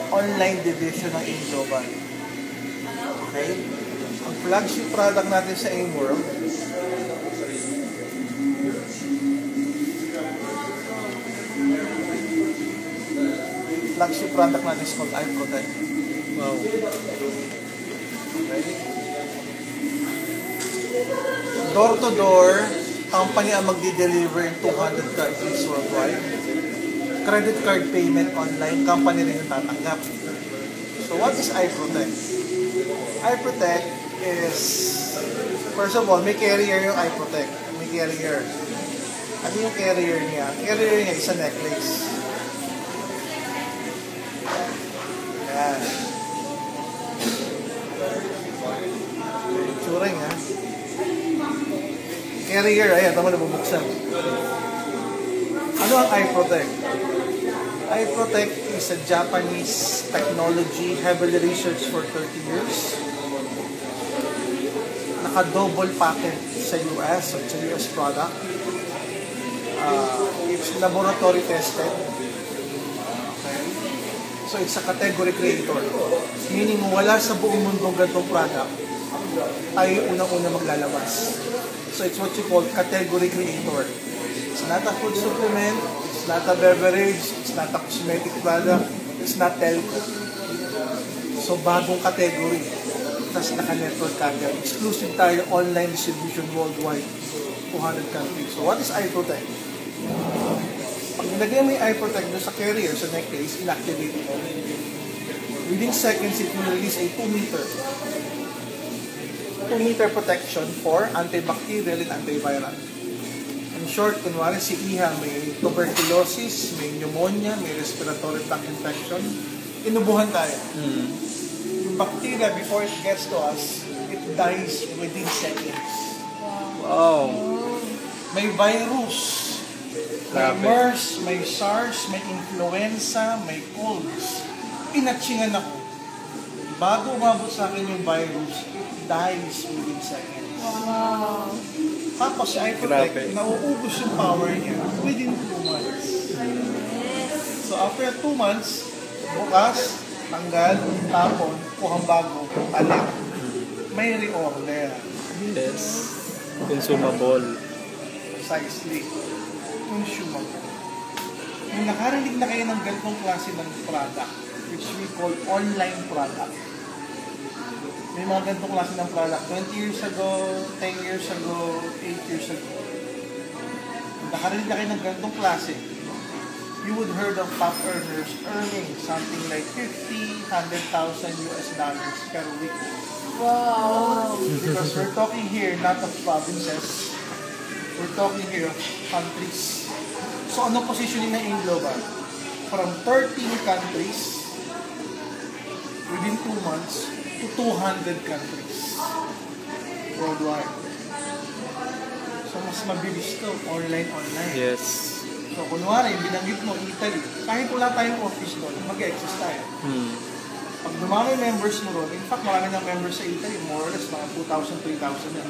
online division ng AIM Global. Okay? Ang flagship product natin sa AIM World, flagship product natin is called iProtect. Wow. Okay? Door to door, company ang magdi-deliver in 200 countries worldwide. Credit card payment online, company rin yung tatanggap. So what is iProtect? iProtect is, first of all, may carrier yung iProtect. May carrier. Ano yung carrier niya? Carrier niya is a necklace. Yan. Tsura niya. Carrier, ayan, tama na bubuksan. Ano ang iProtect? iProtect is a Japanese technology, heavily researched for 30 years. Naka-double patent sa US, so it's a US product. It's laboratory tested. Okay. So it's a category creator. Meaning wala sa buong mundo ganitong product, tayo unang-una maglalabas. So it's what you call category creator. It's not a food supplement, it's not a beverage, it's not a cosmetic product, it's not telco. So bagong category. Tapos naka-network kagad. Exclusive tayo, online distribution worldwide. 200 countries. So what is iProtect? Pag nilagay mo yung iProtect doon sa carrier, sa necklace, inactivate mo. Within seconds, it will release a 2-meter protection for antibacterial and antiviral. In short, kunwari si Iha may tuberculosis, may pneumonia, may respiratory tract infection, inubuhan tayo. Yung bacteria, before it gets to us, it dies within seconds. Wow. May virus, may MERS, may SARS, may influenza, may colds. Pinatsingan ako. Bago umabot sa akin yung virus, dies within seconds. Wow. Tapos si iProtect, nauubos yung power niya within 2 months. So after 2 months, bukas, tanggal, tapon, kuhang bago, alam. May reorder. Yes. Consumable. Precisely. Consumable. Kung nakarinig na kayo ng ganitong klase ng product, which we call online product, may mga ganitong klase ng product 20 years ago, 10 years ago, 8 years ago. Kung nakarinig na kayo ng ganitong klase, you would heard of top earners earning something like 50, 100,000 US dollars per week. Wow. Because we're talking here not of provinces, we're talking here of countries. So ano positioning ng AIM Global? From 13 countries within 2 months to 200 countries worldwide. So mas mabilis to, online. Yes. So kunwari, binanggit mo Italy, kahit wala tayong office doon, mag-exist tayo. Pag dumami members mo ron, in fact marami ng members sa Italy, more or less mga 2,000, 3,000 na.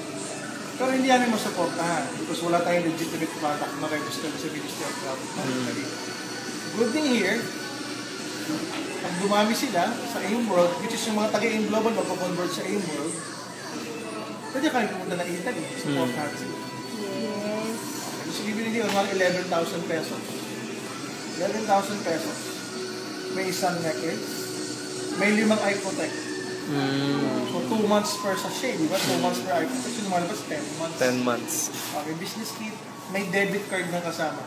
Pero hindi namin masuportahan because wala tayong legitimate product na registered sa Ministry of Health. Good thing here, pag dumami sila sa AIM World, which is yung mga taga-AIM Global magpakonvert sa AIM World, pwede kami pumunta na Italy, supportahan sila. Yes. So bibili nyo mga 11,000 pesos. 11,000 pesos. May isang necklace, may 5 iProtect. So 2 months per sachet, di ba? 2 months per iProtect. So lumalabas 10 months. 10 months. Okay, business kit, may debit card na kasama.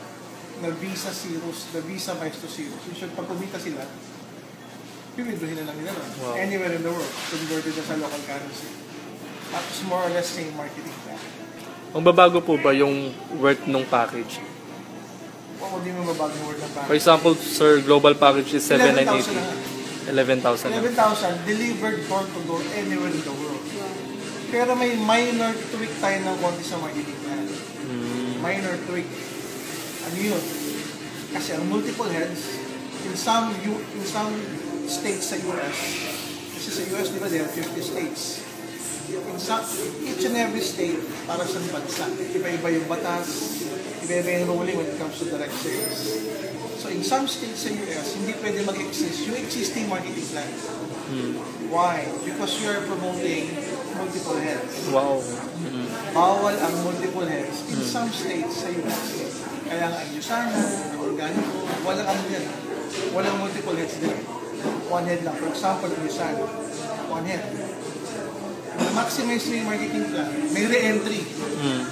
Na Visa Zeros, the Visa Maestro Zeros. So pag kumita sila, pipinduhin na lang nila. Wow. Anywhere in the world, converted na sa local currency. Tapos more or less same marketing plan. Magbabago po ba yung worth ng package? O hindi mo mabagong word ng For package. example, sir, global package is 11,000 na. 11,000. 11,000 delivered door to door anywhere in the world. Pero may minor tweak tayo ng konti sa marketing plan. Minor tweak. Ano yun? Kasi ang multiple heads, in some states sa US, kasi sa US, di ba, they have 50 states. In some, each and every state, para sa bansa. Iba-iba yung batas, iba-iba yung ruling when it comes to direct sales. So in some states sa US, hindi pwede mag-exist yung existing marketing plan. Why? Because you are promoting multiple health. Wow. Bawal ang multiple health in some states sa US. Kaya nga Ayusana, Organico, walang ano yan. Walang multiple heads din. One head lang. For example, Ayusana, one head. Na-maximize mo yung marketing plan. May re-entry.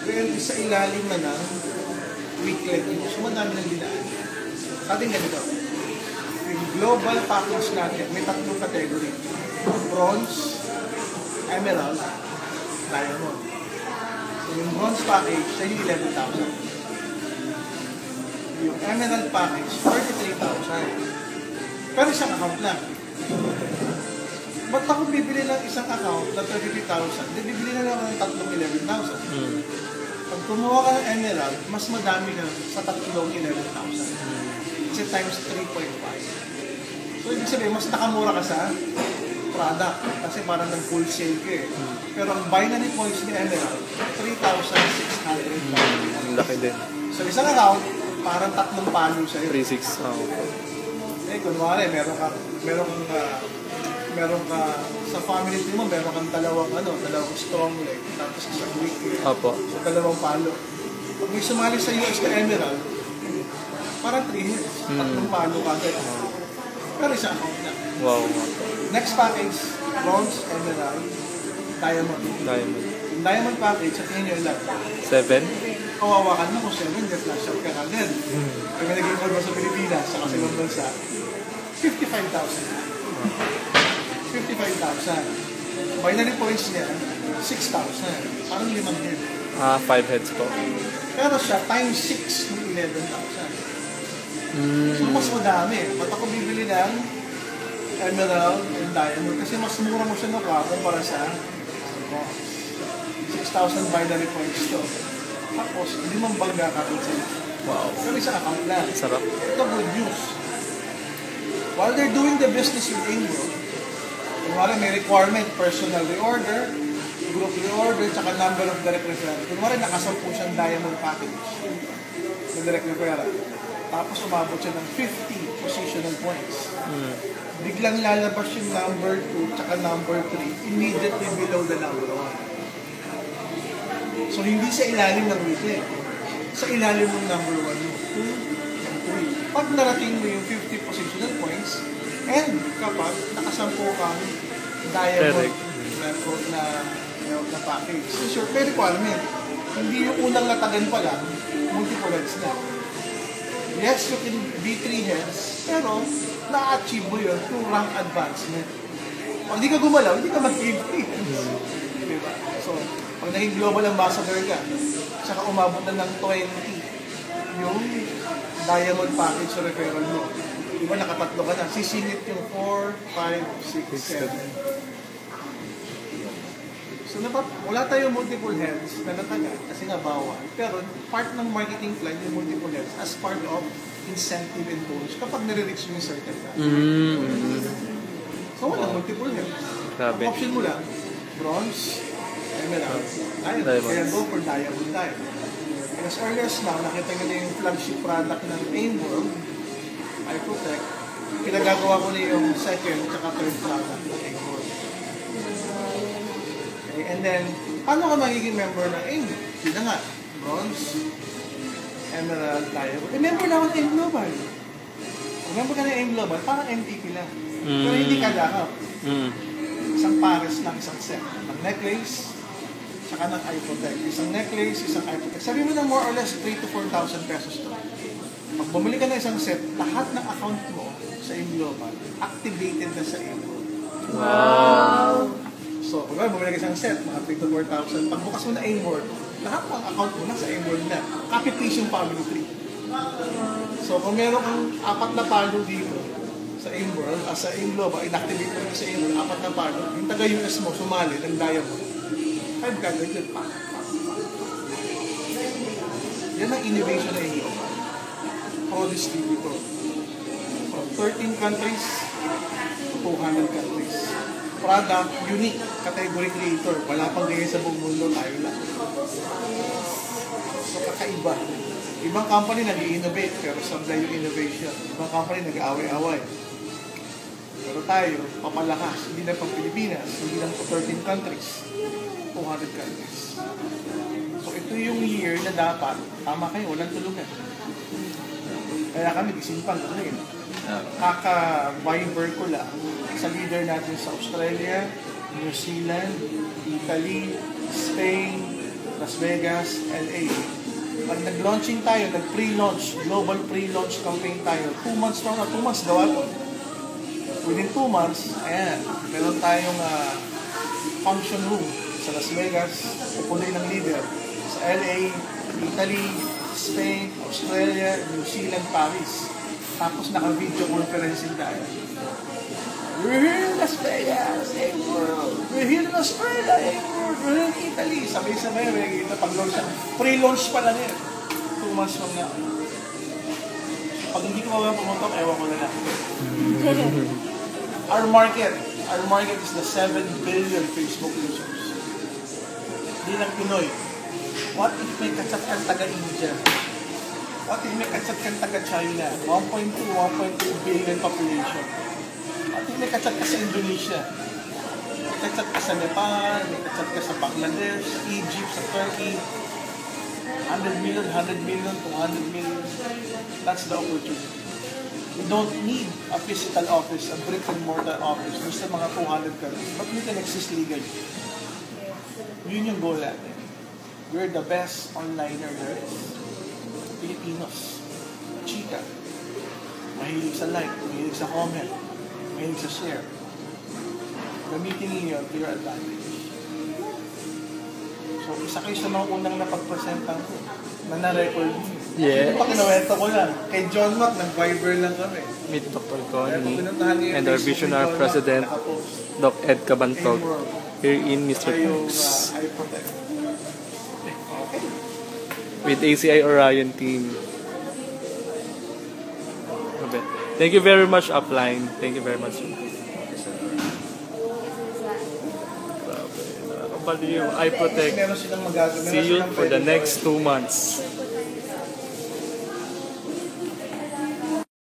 Re-entry sa ilalim na ng weekly. So, madami nang dinaan. Sabi nga dito, yung global package natin, may tatlong category. Bronze, emerald, diamond. So, yung bronze package, siya yung 11,000. Yung emerald package, 33,000. Pero isang account lang. Ba't ako bibili ng isang account na 33,000? Di bibili na lang ng tatlong 11,000. Pag kumuha ka ng emerald, mas madami ka sa tatlong 11,000. Kasi times 3.5. So, ibig sabihin, mas nakamura ka sa product. Kasi parang nag-full sale ka eh. Pero ang binary points ni emerald, 3,600. Ang laki din. So, isang account, parang tatlong palo sa'yo. 3.6. Eh, kunwari, meron ka sa family tree mo, meron kang dalawang strong leg, tapos isang weak leg. Opo. So, dalawang palo. Pag may sumali sa US na emerald, parang 3 hits. Tatlong palo ka agad. Pero isang account na. Wow. Next package, bronze, emerald, diamond. Diamond. Yung diamond package, sa tingin nyo ilan? 7? Kawawakan mo kung 7, di flash out ka agad. Kaya may naging call mo sa Pilipinas, sa kasi ibang bansa, 55,000. 55,000. Binary points niya, 6,000. Parang 5 head. 5 heads po. Pero siya, times 6 ng 11,000. So, mas madami. Ba't ako bibili ng emerald and diamond? Kasi mas mura mo siya nakuha kumpara sa 6,000 binary points to. Tapos, 5 bangga ka sa Wow. pero isang account lang. Sarap. Ito good news. While they're doing the business with Anglo, kunwari may requirement, personal reorder, group reorder, tsaka number of direct referral. Kunwari nakasampu siyang diamond package ng direct referral. Tapos umabot siya ng 50 positional points. Biglang lalabas yung number 2 tsaka number 3 immediately below the number 1. So hindi sa ilalim ng weekly. Sa ilalim ng number 1 mo. 2 and 3. Pag narating mo yung 50 positional points, and kapag nakasampu kang diamond record na package. So sure, may requirement. Hindi yung unang latagan pa lang, multiple heads na. Yes, you can be 3 heads, pero na-achieve mo yun through rank advancement. Pag hindi ka gumalaw, hindi ka mag-game 3 heads. Diba? So, pag naging global ambassador ka, saka umabot na ng 20 yung diamond package sa referral mo. Diba, nakatatlo ka na. Sisingit yung 4, 5, 6, 7. So, wala tayong multiple heads na natagal kasi nga bawal. Pero part ng marketing plan yung multiple heads as part of incentive and bonus kapag nare-reach mo yung certain value. So, wala multiple heads. Grabe. Ang option mo lang, bronze, emerald, diamond. Kaya go for diamond tayo. And as early as now, nakita nyo na yung flagship product ng AIMWorld, iProtect. Pinagagawa ko na yung second at third product ng AIMWorld. Okay, and then, paano ka magiging member ng AIM? Yun na nga, bronze, emerald, diamond. Member na ako ng AIM Global. Kung member ka ng AIM Global, parang MTP lang. Pero hindi ka lakap. Isang pares lang, isang set. Ng necklace, saka ng iProtect. Isang necklace, isang iProtect. Sabi mo na more or less 3,000 to 4,000 pesos to. Pag bumili ka na isang set, lahat ng account mo sa AIM Global, activated na sa AIM Global. Wow! So, kung bumili ka isang set, mga 3,000 to 4,000, pagbukas mo na AIMWorld, lahat ng account mo na sa AIMWorld na. Copy-paste yung family tree. So, kung meron kang 4 na palo dito sa AIMWorld, sa AIM Global, inactivate mo sa AIMWorld, 4 na palo, yung taga-US mo, sumali, ng diamond, 5 gagawin yun, pa. Yan ang innovation na AIM. Pro-distributor. From 13 countries to 200 countries. Product, unique, category creator. Wala pang ganyan sa buong mundo, tayo lang. So, kakaiba. Ibang company nag-i-innovate pero sablay yung innovation. Ibang company nag-aaway-away. Pero tayo, papalakas. Hindi lang pang Pilipinas, hindi lang po 13 countries, 200 countries. So ito yung year na dapat, tama kayo, walang tulungan. Kaya kami, gisingpang rin. Kaka-Viber ko lang sa leader natin sa Australia, New Zealand, Italy, Spain, Las Vegas, LA. Pag nag-launching tayo, nag-pre-launch, global pre-launch campaign tayo, 2 months na, 2 months gawa ko. Within 2 months, ayan, meron tayong function room sa Las Vegas, pupuloy ng leader. Sa LA, Italy, Spain, Australia, New Zealand, Paris. Tapos naka-video conferencing tayo. We're here in Las Vegas, A-World. We're here in Australia, A-World. We're here in Italy. Sabay-sabay, may kita pag-launch na. Pre-launch pa lang yan. 2 months from now. Pag hindi ko mawala pumuntok, ewan ko na lang. Our market is the 7 billion Facebook users. Hindi lang Pinoy. What if may katsat kang taga-India? What if may katsat kang taga-China? 1.2 billion population. What if may katsat ka sa Indonesia? May katsat ka sa Nepal, may katsat ka sa Bangladesh, sa Egypt, sa Turkey. 100 million, 200 million. That's the opportunity. We don't need a physical office, a brick-and-mortar office. Basta mga 200 countries. But we can exist legally. Yun yung goal natin. We're the best onliner there is. Filipinos. Chika. Mahilig sa like, mahilig sa comment, mahilig sa share. Gamitin niyo to your advantage. So, isa kayo sa mga unang napag-presentan ko na na-record niyo. Yeah. Pa kinawento ko lang. Kay John Mac, nag-Viber lang kami. Meet Dr. Kaya Connie pinuntahan niyo yung and our Facebook visionary ni John Mac, president, nakapost. Doc Ed Cabantog, A-World. here in Mr. Siya yung Talks, iProtect. Okay. with ACI Orion team. Okay. Thank you very much, Upline. Thank you very much. Nakakabaliw. I protect. Meron silang magagawa. See you for the next 2 months.